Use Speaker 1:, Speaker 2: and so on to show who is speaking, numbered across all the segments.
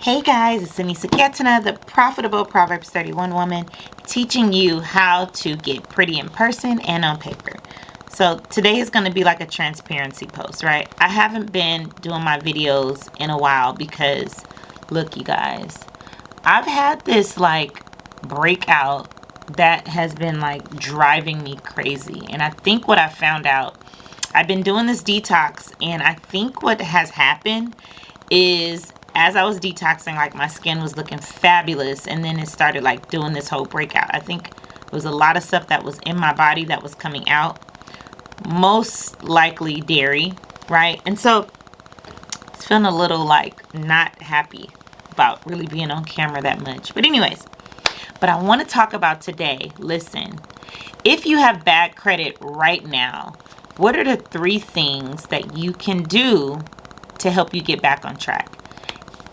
Speaker 1: Hey guys, it's Anissa Gettina, the Profitable Proverbs 31 woman, teaching you how to get pretty in person and on paper. So today is going to be like a transparency post, right? I haven't been doing my videos in a while because, look you guys, I've had this like breakout that has been like driving me crazy. And I think what I found out, I've been doing this detox, and I think what has happened is as I was detoxing, like my skin was looking fabulous, and then it started like doing this whole breakout. I think it was a lot of stuff that was in my body that was coming out, most likely dairy, right? And so it's feeling a little like not happy about really being on camera that much. But anyways, but I want to talk about today, listen, if you have bad credit right now, what are the 3 things that you can do to help you get back on track?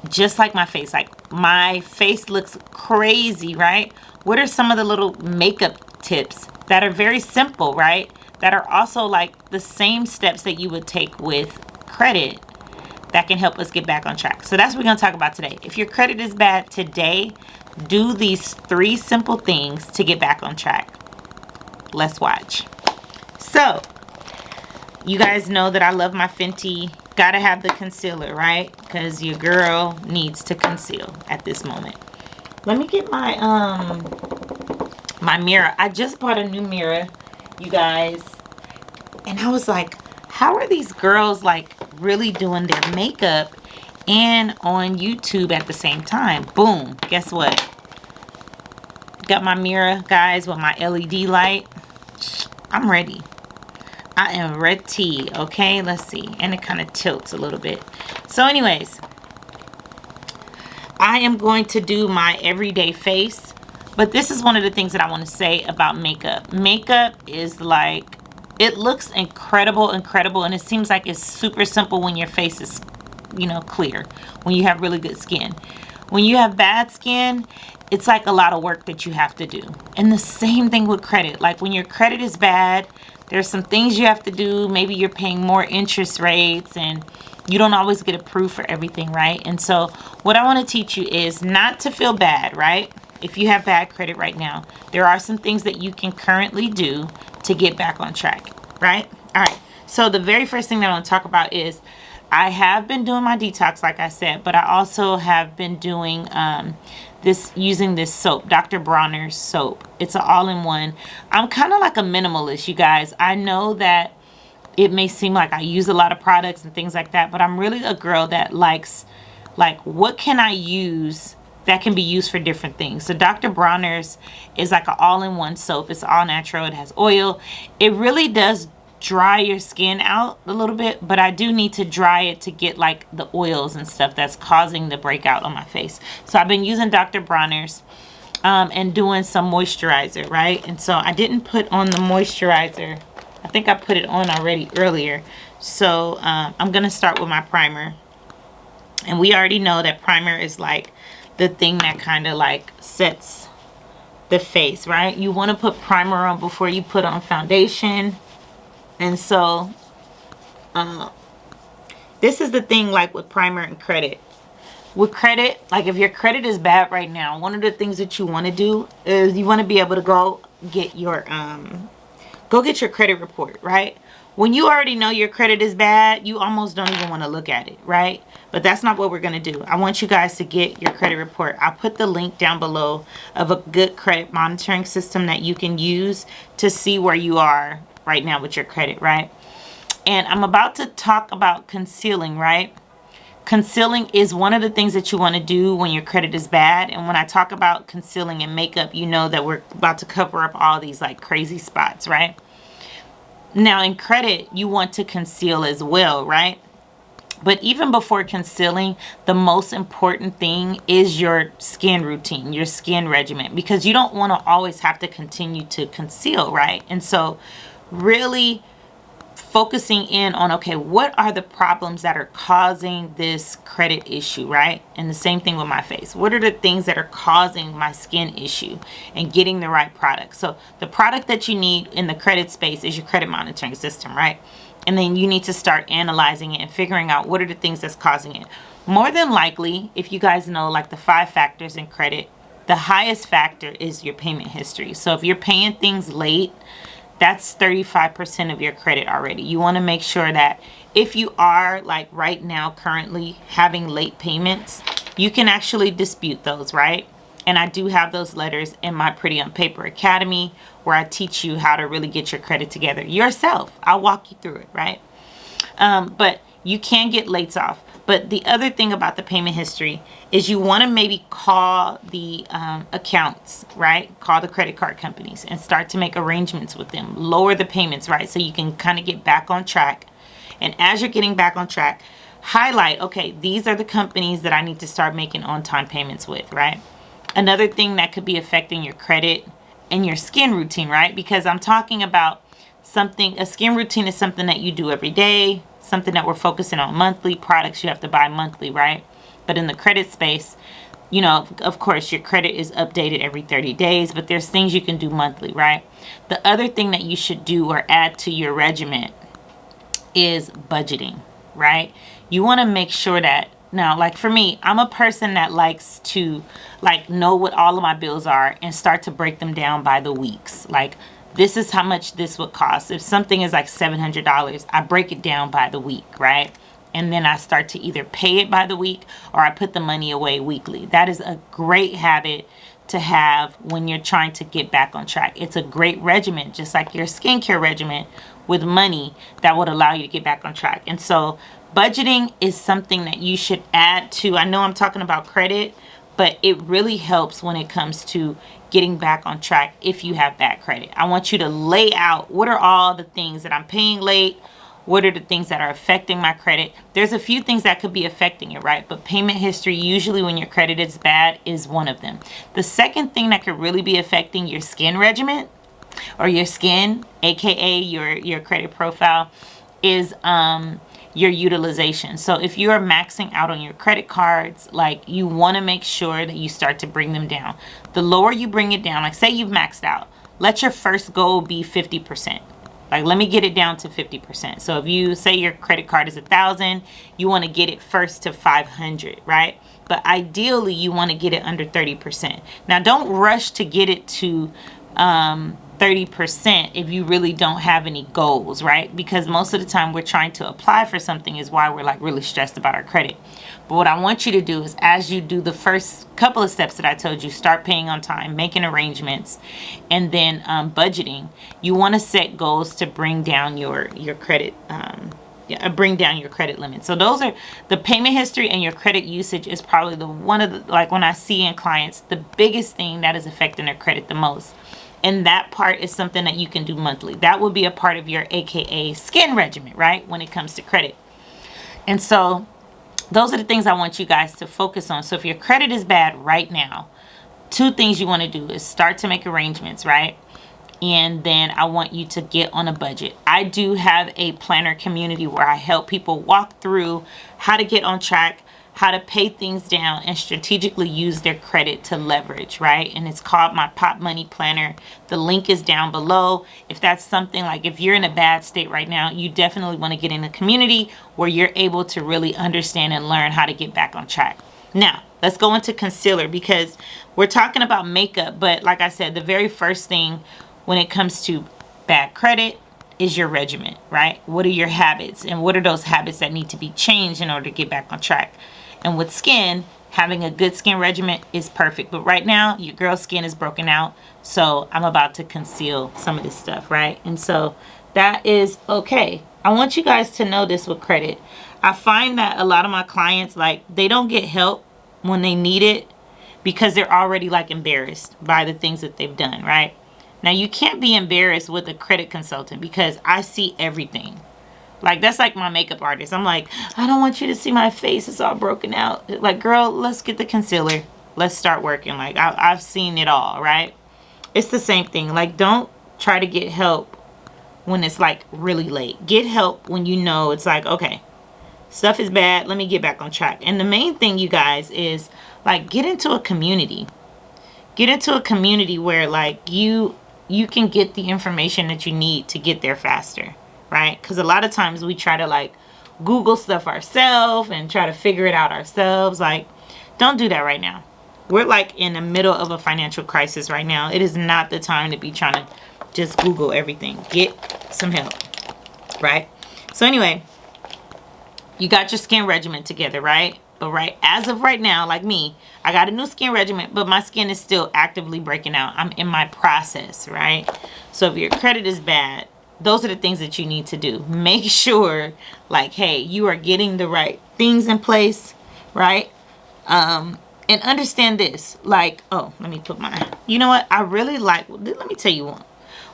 Speaker 1: Just like my face looks crazy, right? What are some of the little makeup tips that are very simple, right? That are also like the same steps that you would take with credit that can help us get back on track. So that's what we're going to talk about today. If your credit is bad today, do these 3 simple things to get back on track. Let's watch. So you guys know that I love my Fenty. Gotta have the concealer, right? Because your girl needs to conceal at this moment. Let me get my my mirror. I just bought a new mirror, you guys, and I was like, how are these girls like really doing their makeup and on YouTube at the same time? Boom, guess what? Got my mirror, guys, with my LED light. I'm ready. I am ready. Okay, let's see. And it kind of tilts a little bit. So anyways, I am going to do my everyday face. But this is one of the things that I want to say about makeup. Makeup is like, it looks incredible, and it seems like it's super simple when your face is, you know, clear, when you have really good skin. When you have bad skin, it's like a lot of work that you have to do. And the same thing with credit. Like when your credit is bad, there's some things you have to do. Maybe you're paying more interest rates and you don't always get approved for everything, right? And so what I want to teach you is not to feel bad, right? If you have bad credit right now, there are some things that you can currently do to get back on track, right? All right. So the very first thing that I want to talk about is I have been doing my detox, like I said, but I also have been doing using this soap, Dr. Bronner's soap. It's an all-in-one. I'm kind of like a minimalist, you guys. I know that it may seem like I use a lot of products and things like that, but I'm really a girl that likes, like, what can I use that can be used for different things? So Dr. Bronner's is like an all-in-one soap. It's all natural. It has oil. It really does dry your skin out a little bit, but I do need to dry it to get like the oils and stuff that's causing the breakout on my face. So I've been using Dr. Bronner's and doing some moisturizer, right? And so I didn't put on the moisturizer. I think I put it on already earlier. So I'm gonna start with my primer, and we already know that primer is like the thing that kind of like sets the face, right? You want to put primer on before you put on foundation. And so this is the thing, like with primer and credit. With credit, like if your credit is bad right now, one of the things that you want to do is you want to be able to go get your credit report, right? When you already know your credit is bad, you almost don't even want to look at it, right? But that's not what we're going to do. I want you guys to get your credit report. I'll put the link down below of a good credit monitoring system that you can use to see where you are right now with your credit, right? And I'm about to talk about concealing, right? Concealing is one of the things that you want to do when your credit is bad. And when I talk about concealing in makeup, you know that we're about to cover up all these like crazy spots, right? Now in credit, you want to conceal as well, right? But even before concealing, the most important thing is your skin routine, your skin regimen, because you don't want to always have to continue to conceal, right? And so really focusing in on, okay, what are the problems that are causing this credit issue, right? And the same thing with my face. What are the things that are causing my skin issue, and getting the right product? So the product that you need in the credit space is your credit monitoring system, right? And then you need to start analyzing it and figuring out what are the things that's causing it. More than likely, if you guys know like the 5 factors in credit, the highest factor is your payment history. So if you're paying things late, that's 35% of your credit already. You want to make sure that if you are like right now currently having late payments, you can actually dispute those, right? And I do have those letters in my Pretty on Paper Academy where I teach you how to really get your credit together yourself. I'll walk you through it, right? But you can get lates off. But the other thing about the payment history is you want to maybe call the accounts, right? Call the credit card companies and start to make arrangements with them. Lower the payments, right? So you can kind of get back on track. And as you're getting back on track, highlight, okay, these are the companies that I need to start making on-time payments with, right? Another thing that could be affecting your credit and your skin routine, right? Because I'm talking about something, a skin routine is something that you do every day, something that we're focusing on monthly, products you have to buy monthly, right? But in the credit space, you know, of course, your credit is updated every 30 days, but there's things you can do monthly, right? The other thing that you should do or add to your regimen is budgeting, right? You want to make sure that, now, like for me, I'm a person that likes to like know what all of my bills are and start to break them down by the weeks. Like, this is how much this would cost. If something is like $700, I break it down by the week, right? And then I start to either pay it by the week or I put the money away weekly. That is a great habit to have when you're trying to get back on track. It's a great regimen, just like your skincare regimen with money, that would allow you to get back on track. And so budgeting is something that you should add to. I know I'm talking about credit, but it really helps when it comes to getting back on track if you have bad credit. I want you to lay out what are all the things that I'm paying late, what are the things that are affecting my credit. There's a few things that could be affecting it, right? But payment history, usually when your credit is bad, is one of them. The second thing that could really be affecting your skin regimen or your skin, aka your credit profile, is your utilization. So if you are maxing out on your credit cards, like, you want to make sure that you start to bring them down. The lower you bring it down, like say you've maxed out, let your first goal be 50%. Like, let me get it down to 50%. So if you say your credit card is 1,000, you want to get it first to 500, right? But ideally you want to get it under 30%. Now don't rush to get it to 30% if you really don't have any goals, right? Because most of the time we're trying to apply for something is why we're like really stressed about our credit. But what I want you to do is, as you do the first couple of steps that I told you, start paying on time, making arrangements, and then budgeting. You want to set goals to bring down your credit, bring down your credit limit. So those are the payment history, and your credit usage is probably the one of the, like when I see in clients, the biggest thing that is affecting their credit the most. And that part is something that you can do monthly. That will be a part of your AKA skin regimen, right? When it comes to credit. And so those are the things I want you guys to focus on. So if your credit is bad right now, 2 things you want to do is start to make arrangements, right? And then I want you to get on a budget. I do have a planner community where I help people walk through how to get on track, how to pay things down, and strategically use their credit to leverage, right? And it's called my Pop Money Planner. The link is down below. If that's something, like if you're in a bad state right now, you definitely want to get in a community where you're able to really understand and learn how to get back on track. Now, let's go into concealer, because we're talking about makeup, but like I said, the very first thing when it comes to bad credit is your regimen, right? What are your habits, and what are those habits that need to be changed in order to get back on track? And with skin, having a good skin regimen is perfect. But right now, your girl's skin is broken out. So I'm about to conceal some of this stuff, right? And so that is okay. I want you guys to know this with credit. I find that a lot of my clients, like, they don't get help when they need it because they're already like embarrassed by the things that they've done, right? Now, you can't be embarrassed with a credit consultant because I see everything. Like, that's like my makeup artist. I'm like, I don't want you to see my face. It's all broken out. Like, girl, let's get the concealer. Let's start working. Like, I've seen it all, right? It's the same thing. Like, don't try to get help when it's like really late. Get help when you know it's like, okay, stuff is bad. Let me get back on track. And the main thing, you guys, is like, get into a community. Get into a community where like you can get the information that you need to get there faster. right? Because a lot of times we try to like Google stuff ourselves and try to figure it out ourselves. Like, don't do that right now. We're like in the middle of a financial crisis right now. It is not the time to be trying to just Google everything. Get some help, right? So anyway, you got your skin regimen together, right? But right as of right now, like me, I got a new skin regimen, but my skin is still actively breaking out. I'm in my process, right? So if your credit is bad, those are the things that you need to do. Make sure, like, hey, you are getting the right things in place, right? And understand this, like, oh, let me put my, you know what? I really like, let me tell you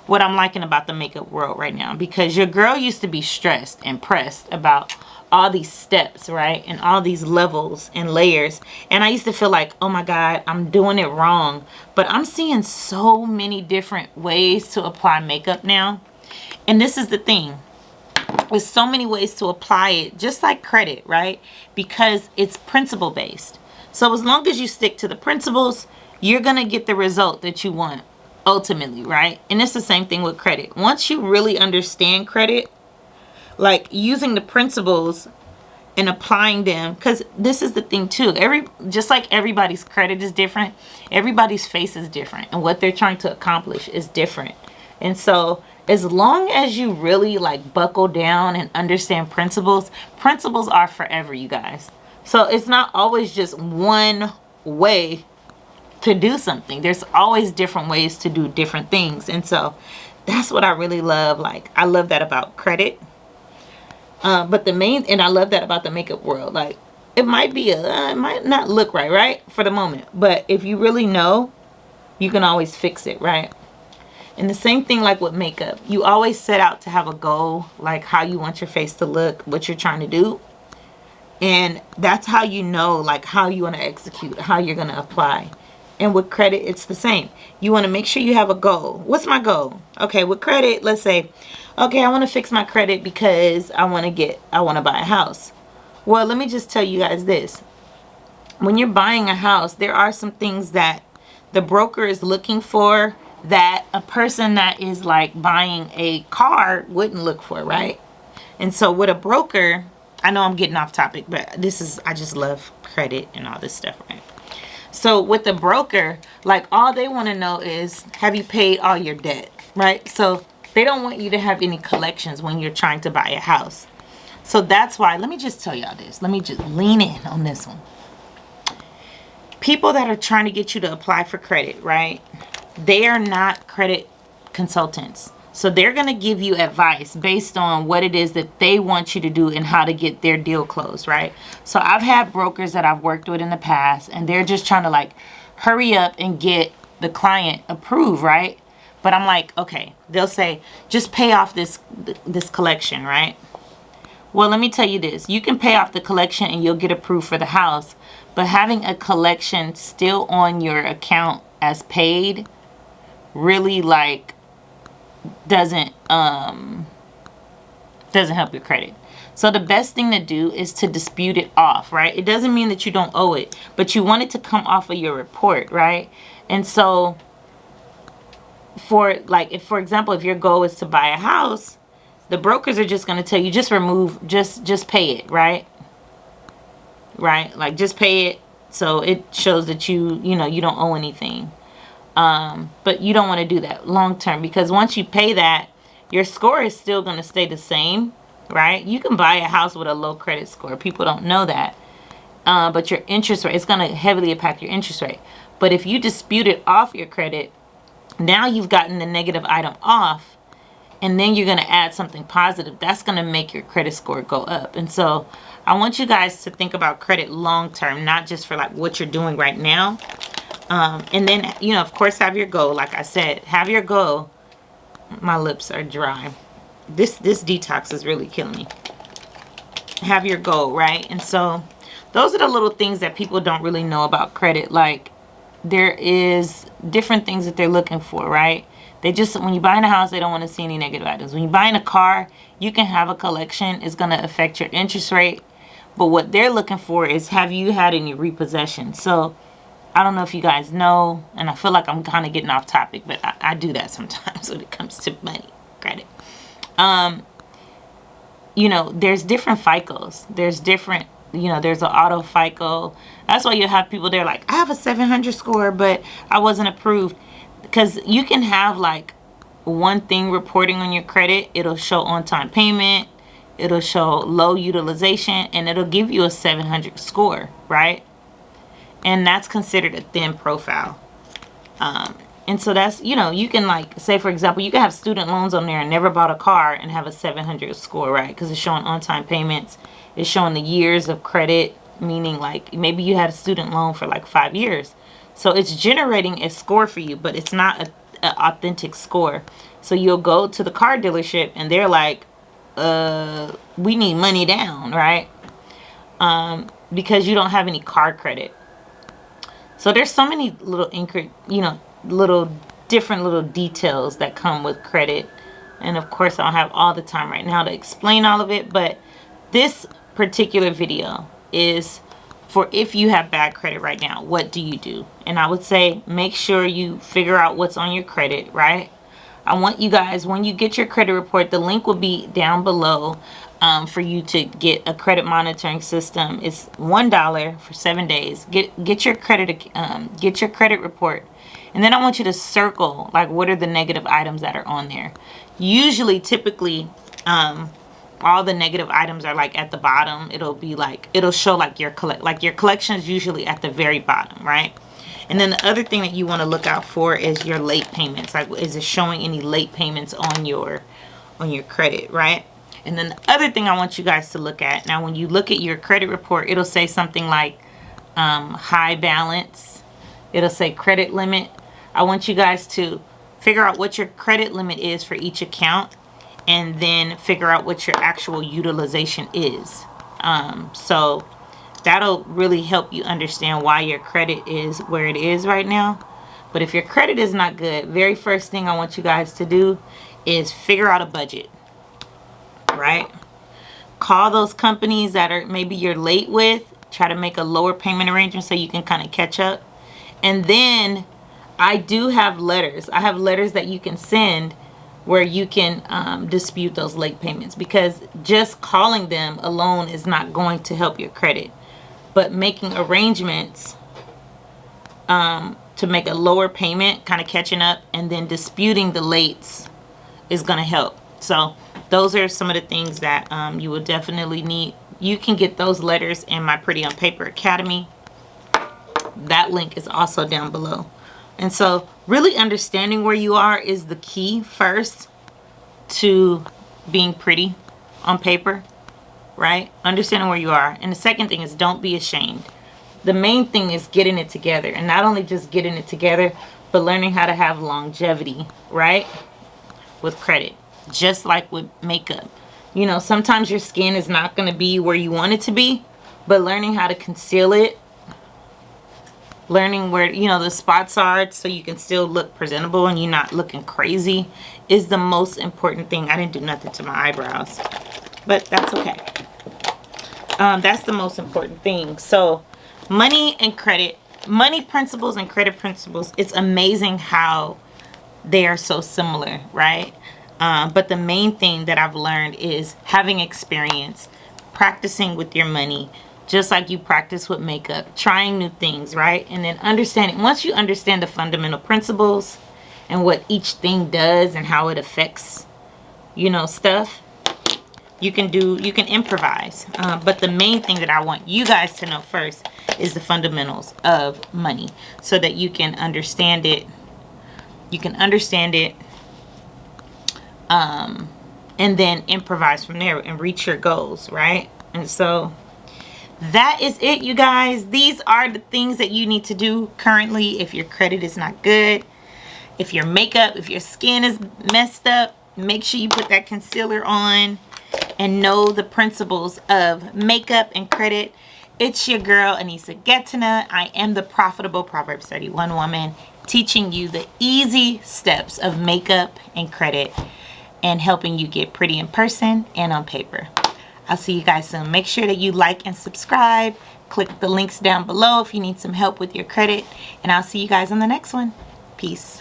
Speaker 1: what I'm liking about the makeup world right now, because your girl used to be stressed and pressed about all these steps, right? And all these levels and layers. And I used to feel like, oh my God, I'm doing it wrong. But I'm seeing so many different ways to apply makeup now. And this is the thing. There's so many ways to apply it, just like credit, right? Because it's principle based. So as long as you stick to the principles, you're going to get the result that you want ultimately, right? And it's the same thing with credit. Once you really understand credit, like using the principles and applying them, because this is the thing too, just like everybody's credit is different, everybody's face is different, and what they're trying to accomplish is different. And so as long as you really like buckle down and understand principles are forever, you guys. So it's not always just one way to do something. There's always different ways to do different things. And so that's what I really love. Like, I love that about credit. But and I love that about the makeup world. Like, it might not look right for the moment. But if you really know, you can always fix it, right? And the same thing like with makeup. You always set out to have a goal, like how you want your face to look, what you're trying to do. And that's how you know, like, how you want to execute, how you're going to apply. And with credit, it's the same. You want to make sure you have a goal. What's my goal? Okay, with credit, let's say, okay, I want to fix my credit because I want to buy a house. Well, let me just tell you guys this. When you're buying a house, there are some things that the broker is looking for that a person that is like buying a car wouldn't look for, right? And so with a broker, I know I'm getting off topic, but I just love credit and all this stuff, right? So with the broker, like, all they want to know is, have you paid all your debt, right? So they don't want you to have any collections when you're trying to buy a house. So that's why, let me just tell y'all this. Let me just lean in on this one. People that are trying to get you to apply for credit, right? They are not credit consultants. So they're going to give you advice based on what it is that they want you to do and how to get their deal closed, right? So I've had brokers that I've worked with in the past, and they're just trying to like hurry up and get the client approved, right? But I'm like, okay, they'll say, just pay off this collection, right? Well, let me tell you this. You can pay off the collection and you'll get approved for the house. But having a collection still on your account as paid really like doesn't help your credit. So the best thing to do is to dispute it off, right? It doesn't mean that you don't owe it, but you want it to come off of your report, right? And so for example, if your goal is to buy a house, the brokers are just going to tell you, just pay it, right? Like, just pay it so it shows that you don't owe anything. But you don't want to do that long term, because once you pay that, your score is still going to stay the same, right? You can buy a house with a low credit score. People don't know that. But your interest rate, it's going to heavily impact your interest rate. But if you dispute it off your credit, now you've gotten the negative item off, and then you're going to add something positive. That's going to make your credit score go up. And so I want you guys to think about credit long term, not just for like what you're doing right now. And then, of course, have your goal. Like I said, have your goal. My lips are dry. This detox is really killing me. Have your goal, right? And so those are the little things that people don't really know about credit. Like, there is different things that they're looking for, right? When you buy in a house, they don't want to see any negative items. When you buy in a car, you can have a collection. It's going to affect your interest rate. But what they're looking for is, have you had any repossession? So I don't know if you guys know, and I feel like I'm kind of getting off topic, but I do that sometimes when it comes to money, credit. you know, there's different FICOs. There's different, you know, there's an auto FICO. That's why you have people, they're like, I have a 700 score, but I wasn't approved. Because you can have like one thing reporting on your credit. It'll show on-time payment. It'll show low utilization, and it'll give you a 700 score, right? And that's considered a thin profile. And so that's, you know, you can like, say for example, you can have student loans on there and never bought a car and have a 700 score, right? Because it's showing on-time payments. It's showing the years of credit, meaning like maybe you had a student loan for like 5 years. So it's generating a score for you, but it's not an authentic score. So you'll go to the car dealership and they're like, we need money down, right? Because you don't have any car credit. So there's so many little little different little details that come with credit. And of course, I don't have all the time right now to explain all of it, but this particular video is for if you have bad credit right now, what do you do? And I would say make sure you figure out what's on your credit, right? I want you guys, when you get your credit report, the link will be down below for you to get a credit monitoring system. It's $1 for 7 days. Get your credit report, and then I want you to circle like what are the negative items that are on there. Usually, typically, all the negative items are like at the bottom. It'll be like, it'll show like your collection is usually at the very bottom, right? And then the other thing that you want to look out for is your late payments. Like, is it showing any late payments on your credit, right? And then the other thing I want you guys to look at, now when you look at your credit report, it'll say something like high balance. It'll say credit limit. I want you guys to figure out what your credit limit is for each account, and then figure out what your actual utilization is. So that'll really help you understand why your credit is where it is right now. But if your credit is not good, very first thing I want you guys to do is figure out a budget, right? Call those companies that are maybe you're late with, try to make a lower payment arrangement so you can kind of catch up. And then I do have letters. I have letters that you can send where you can dispute those late payments, because just calling them alone is not going to help your credit. But making arrangements to make a lower payment, kind of catching up, and then disputing the lates is going to help. So those are some of the things that you will definitely need. You can get those letters in my Pretty on Paper Academy. That link is also down below. And so really understanding where you are is the key first to being pretty on paper, right? Understanding where you are. And the second thing is don't be ashamed. The main thing is getting it together, and not only just getting it together, but learning how to have longevity, right? With credit, just like with makeup. You know, sometimes your skin is not going to be where you want it to be, but learning how to conceal it, learning where, you know, the spots are so you can still look presentable and you're not looking crazy is the most important thing. I didn't do nothing to my eyebrows, but that's okay. That's the most important thing. So money and credit, money principles and credit principles, it's amazing how they are so similar, right? But the main thing that I've learned is having experience, practicing with your money, just like you practice with makeup, trying new things, right? And then understanding, once you understand the fundamental principles and what each thing does and how it affects, you know, stuff, you can improvise. But the main thing that I want you guys to know first is the fundamentals of money, so that you can understand it. You can understand it, and then improvise from there and reach your goals, right? And so that is it, you guys. These are the things that you need to do currently if your credit is not good. If your makeup, if your skin is messed up, make sure you put that concealer on and know the principles of makeup and credit. It's your girl, Anissa Gettina. I am the Profitable Proverbs 31 woman, teaching you the easy steps of makeup and credit and helping you get pretty in person and on paper. I'll see you guys soon. Make sure that you like and subscribe. Click the links down below if you need some help with your credit. And I'll see you guys on the next one. Peace.